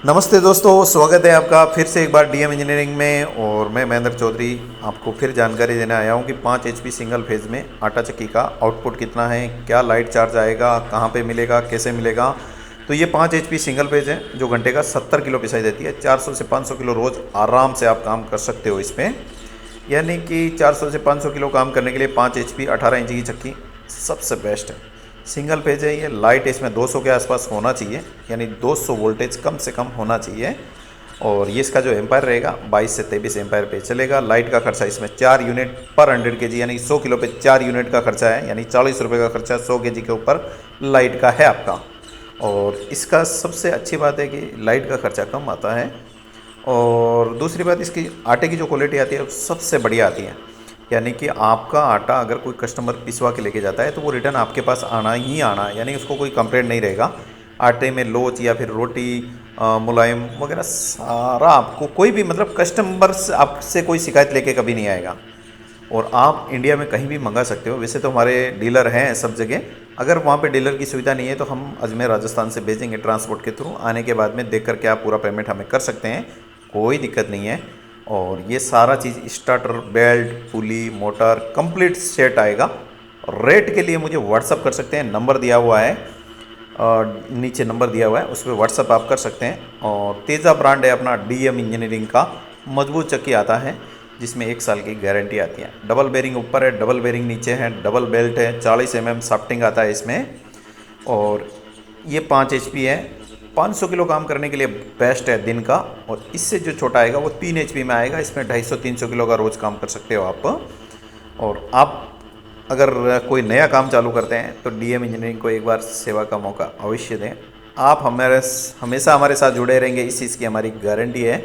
नमस्ते दोस्तों, स्वागत है आपका फिर से एक बार डीएम इंजीनियरिंग में। और मैं महेंद्र चौधरी आपको फिर जानकारी देने आया हूँ कि 5 एचपी सिंगल फेज़ में आटा चक्की का आउटपुट कितना है, क्या लाइट चार्ज आएगा, कहाँ पे मिलेगा, कैसे मिलेगा। तो ये 5 एचपी सिंगल फेज़ है जो घंटे का 70 किलो पिसाई देती है। 400 से 500 किलो रोज़ आराम से आप काम कर सकते हो इसमें। यानी कि 400 से 500 किलो काम करने के लिए 5 एचपी 18 इंच की चक्की सबसे बेस्ट है। सिंगल पेज है ये। लाइट इसमें 200 के आसपास होना चाहिए, यानी 200 वोल्टेज कम से कम होना चाहिए। और ये इसका जो एम्पायर रहेगा 22 से 23 एम्पायर पे चलेगा। लाइट का खर्चा इसमें 4 यूनिट पर 100 के जी, यानी 100 किलो पे 4 यूनिट का खर्चा है, यानी 40 रुपये का खर्चा 100 के जी के ऊपर लाइट का है आपका। और इसका सबसे अच्छी बात है कि लाइट का खर्चा कम आता है। और दूसरी बात, इसकी आटे की जो क्वालिटी आती है वो सबसे बढ़िया आती है। यानी कि आपका आटा अगर कोई कस्टमर पिसवा के लेके जाता है तो वो रिटर्न आपके पास आना ही आना, यानी उसको कोई कंप्लेंट नहीं रहेगा। आटे में लोच या फिर रोटी मुलायम वगैरह सारा आपको कोई भी मतलब कस्टमर आपसे कोई शिकायत लेके कभी नहीं आएगा। और आप इंडिया में कहीं भी मंगा सकते हो। वैसे तो हमारे डीलर हैं सब जगह। अगर वहाँ पे डीलर की सुविधा नहीं है तो हम अजमेर राजस्थान से भेजेंगे ट्रांसपोर्ट के थ्रू। आने के बाद में देख करके आप पूरा पेमेंट हमें कर सकते हैं, कोई दिक्कत नहीं है। और ये सारा चीज़ स्टार्टर, बेल्ट, पुली, मोटर कंप्लीट सेट आएगा। रेट के लिए मुझे व्हाट्सअप कर सकते हैं, नंबर दिया हुआ है और नीचे नंबर दिया हुआ है, उस पर व्हाट्सअप आप कर सकते हैं। और तेज़ा ब्रांड है अपना डीएम इंजीनियरिंग का। मजबूत चक्की आता है जिसमें 1 साल की गारंटी आती है। डबल बेरिंग ऊपर है, डबल बेरिंग नीचे है, डबल बेल्ट है, 40 शाफ्टिंग आता है इसमें। और ये 5 एचपी है। 500 किलो काम करने के लिए बेस्ट है दिन का। और इससे जो छोटा आएगा वो 3 एचपी में आएगा। इसमें 250-300 किलो का रोज़ काम कर सकते हो आप। और आप अगर कोई नया काम चालू करते हैं तो डीएम इंजीनियरिंग को एक बार सेवा का मौका अवश्य दें। आप हमेशा हमारे साथ जुड़े रहेंगे, इस चीज़ की हमारी गारंटी है।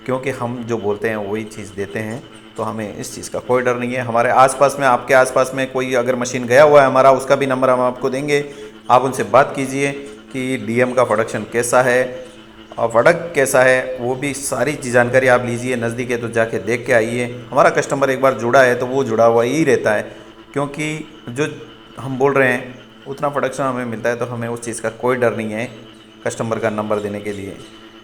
क्योंकि हम जो बोलते हैं वही चीज़ देते हैं, तो हमें इस चीज़ का कोई डर नहीं है। हमारे आसपास में, आपके आसपास में कोई अगर मशीन गया हुआ है हमारा, उसका भी नंबर हम आपको देंगे। आप उनसे बात कीजिए कि डीएम का प्रोडक्शन कैसा है और प्रोडक्ट कैसा है, वो भी सारी चीज़ जानकारी आप लीजिए। नज़दीक है तो जाके देख के आइए। हमारा कस्टमर एक बार जुड़ा है तो वो जुड़ा हुआ ही रहता है, क्योंकि जो हम बोल रहे हैं उतना प्रोडक्शन हमें मिलता है, तो हमें उस चीज़ का कोई डर नहीं है कस्टमर का नंबर देने के लिए।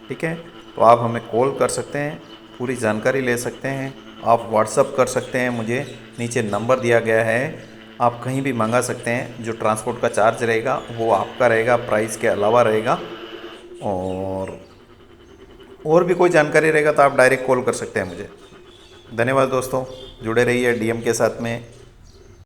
ठीक है, तो आप हमें कॉल कर सकते हैं, पूरी जानकारी ले सकते हैं। आप व्हाट्सअप कर सकते हैं मुझे, नीचे नंबर दिया गया है। आप कहीं भी मंगा सकते हैं। जो ट्रांसपोर्ट का चार्ज रहेगा वो आपका रहेगा, प्राइस के अलावा रहेगा। और भी कोई जानकारी रहेगा तो आप डायरेक्ट कॉल कर सकते हैं मुझे। धन्यवाद दोस्तों, जुड़े रहिए डीएम के साथ में।